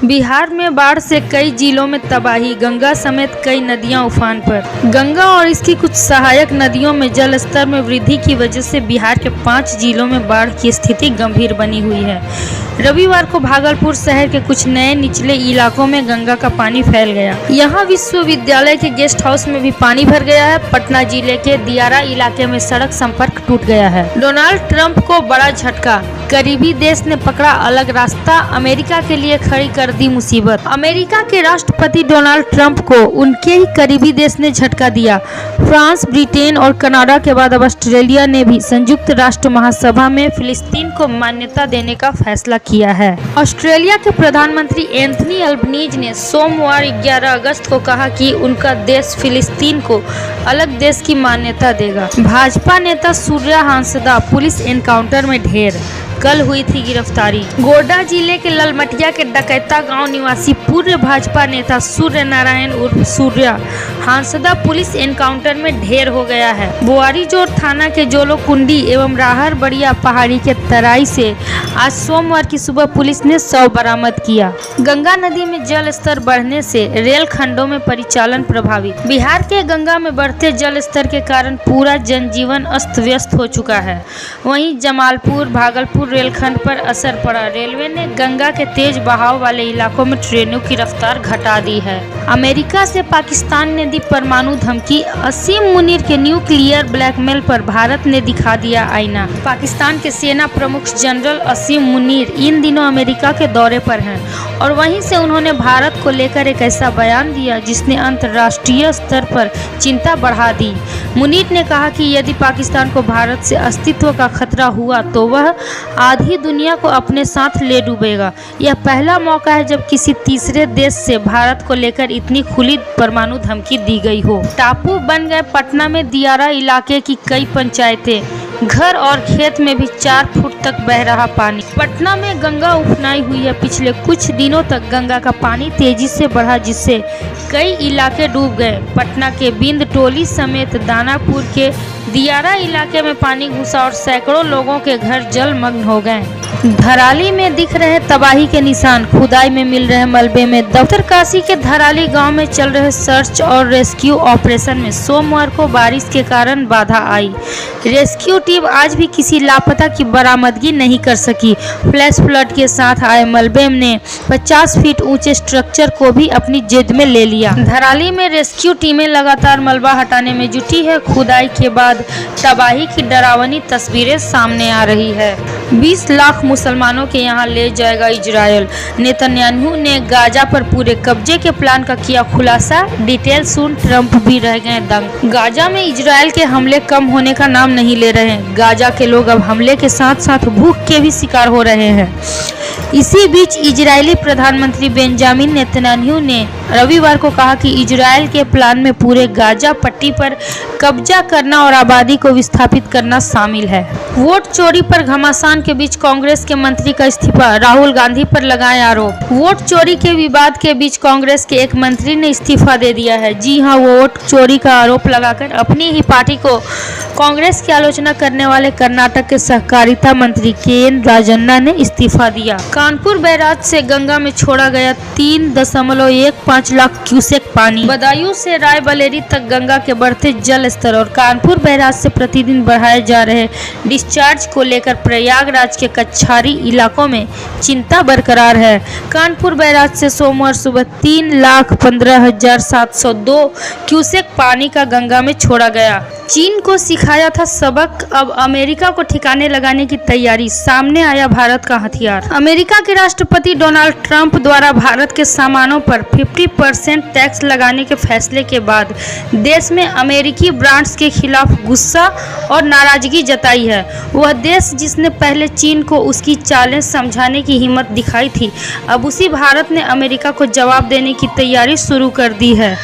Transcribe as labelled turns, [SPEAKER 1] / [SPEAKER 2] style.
[SPEAKER 1] बिहार में बाढ़ से कई जिलों में तबाही, गंगा समेत कई नदियां उफान पर। गंगा और इसकी कुछ सहायक नदियों में जल स्तर में वृद्धि की वजह से बिहार के 5 जिलों में बाढ़ की स्थिति गंभीर बनी हुई है। रविवार को भागलपुर शहर के कुछ नए निचले इलाकों में गंगा का पानी फैल गया। यहाँ विश्वविद्यालय के गेस्ट हाउस में भी पानी भर गया है। पटना जिले के दियारा इलाके में सड़क संपर्क टूट गया है। डोनाल्ड ट्रंप को बड़ा झटका, करीबी देश ने पकड़ा अलग रास्ता, अमेरिका के लिए खड़ी कर दी मुसीबत। अमेरिका के राष्ट्रपति डोनाल्ड ट्रंप को उनके ही करीबी देश ने झटका दिया। फ्रांस, ब्रिटेन और कनाडा के बाद अब ऑस्ट्रेलिया ने भी संयुक्त राष्ट्र महासभा में फिलिस्तीन को मान्यता देने का फैसला किया है। ऑस्ट्रेलिया के प्रधानमंत्री एंथनी अल्बनीज ने सोमवार 11 अगस्त को कहा कि उनका देश फिलिस्तीन को अलग देश की मान्यता देगा। भाजपा नेता सूर्या हांसदा पुलिस एनकाउंटर में ढेर, कल हुई थी गिरफ्तारी। गोड्डा जिले के ललमटिया के डकैता गांव निवासी पूर्व भाजपा नेता सूर्य नारायण उर्फ सूर्या हांसदा पुलिस एनकाउंटर में ढेर हो गया है। बोआरीजोर थाना के जोलोकुंडी एवं राहर बड़िया पहाड़ी के तराई से आज सोमवार की सुबह पुलिस ने शव बरामद किया। गंगा नदी में जल स्तर बढ़ने से रेल खंडों में परिचालन प्रभावित। बिहार के गंगा में बढ़ते जल स्तर के कारण पूरा जनजीवन अस्त व्यस्त हो चुका है। वहीं जमालपुर, भागलपुर रेलखंड पर असर पड़ा। रेलवे ने गंगा के तेज बहाव वाले इलाकों में ट्रेनों की रफ्तार घटा दी है। अमेरिका से पाकिस्तान ने दी परमाणु धमकी। असीम मुनीर के न्यूक्लियर ब्लैकमेल पर भारत ने दिखा दिया आईना। पाकिस्तान के सेना प्रमुख जनरल असीम मुनीर इन दिनों अमेरिका के दौरे पर हैं और वहीं से उन्होंने भारत को लेकर एक ऐसा बयान दिया जिसने अंतर्राष्ट्रीय स्तर पर चिंता बढ़ा दी। मुनीर ने कहा कि यदि पाकिस्तान को भारत से अस्तित्व का खतरा हुआ तो वह आधी दुनिया को अपने साथ ले डूबेगा। यह पहला मौका है जब किसी तीसरे देश से भारत को लेकर इतनी खुली परमाणु धमकी दी गई हो। टापू बन गए पटना में दियारा इलाके की कई पंचायतें, घर और खेत में भी 4 फुट तक बह रहा पानी। पटना में गंगा उफनाई हुई है। पिछले कुछ दिनों तक गंगा का पानी तेजी से बढ़ा जिससे कई इलाके डूब गए। पटना के बिंद टोली समेत दानापुर के दियारा इलाके में पानी घुसा और सैकड़ों लोगों के घर जलमग्न हो गए। धराली में दिख रहे तबाही के निशान, खुदाई में मिल रहे मलबे में दफन। उत्तरकाशी के धराली गांव में चल रहे सर्च और रेस्क्यू ऑपरेशन में सोमवार को बारिश के कारण बाधा आई। रेस्क्यू टीम आज भी किसी लापता की बरामदगी नहीं कर सकी। फ्लैश फ्लड के साथ आए मलबे ने 50 फीट ऊंचे स्ट्रक्चर को भी अपनी जेद में ले लिया। धराली में रेस्क्यू टीमें लगातार मलबा हटाने में जुटी है। खुदाई के बाद तबाही की डरावनी तस्वीरें सामने आ रही है। 20 लाख मुसलमानों के यहाँ ले जाएगा इजरायल। नेतन्याहू ने गाजा पर पूरे कब्जे के प्लान का किया खुलासा। डिटेल सुन, ट्रंप भी रह गए दंग। गाजा में इजरायल के हमले कम होने का नाम नहीं ले रहे हैं। गाजा के लोग अब हमले के साथ साथ भूख के भी शिकार हो रहे हैं। इसी बीच इजरायली प्रधानमंत्री बेंजामिन नेतन्याहू ने रविवार को कहा कि इजरायल के प्लान में पूरे गाजा पट्टी पर कब्जा करना और आबादी को विस्थापित करना शामिल है। वोट चोरी पर घमासान के बीच कांग्रेस के मंत्री का इस्तीफा, राहुल गांधी पर लगाए आरोप। वोट चोरी के विवाद के बीच कांग्रेस के एक मंत्री ने इस्तीफा दे दिया है। जी हां, वोट चोरी का आरोप लगाकर अपनी ही पार्टी को कांग्रेस की आलोचना करने वाले कर्नाटक के सहकारिता मंत्री के राजन्ना ने इस्तीफा दिया। कानपुर बैराज से गंगा में छोड़ा गया 3.15 लाख क्यूसेक पानी। बदायूं से रायबरेली तक गंगा के बढ़ते जल स्तर और कानपुर बैराज से प्रतिदिन बढ़ाए जा रहे डिस्चार्ज को लेकर प्रयागराज के कछारी इलाकों में चिंता बरकरार है। कानपुर बैराज से सोमवार सुबह 3,15,702 क्यूसेक पानी का गंगा में छोड़ा गया। चीन को सिखाया था सबक, अब अमेरिका को ठिकाने लगाने की तैयारी। सामने आया भारत का हथियार। अमेरिका के राष्ट्रपति डोनाल्ड ट्रंप द्वारा भारत के सामानों पर 50% टैक्स लगाने के फैसले के बाद देश में अमेरिकी ब्रांड्स के खिलाफ गुस्सा और नाराजगी जताई है। वह देश जिसने पहले चीन को उसकी चालें समझाने की हिम्मत दिखाई थी, अब उसी भारत ने अमेरिका को जवाब देने की तैयारी शुरू कर दी है।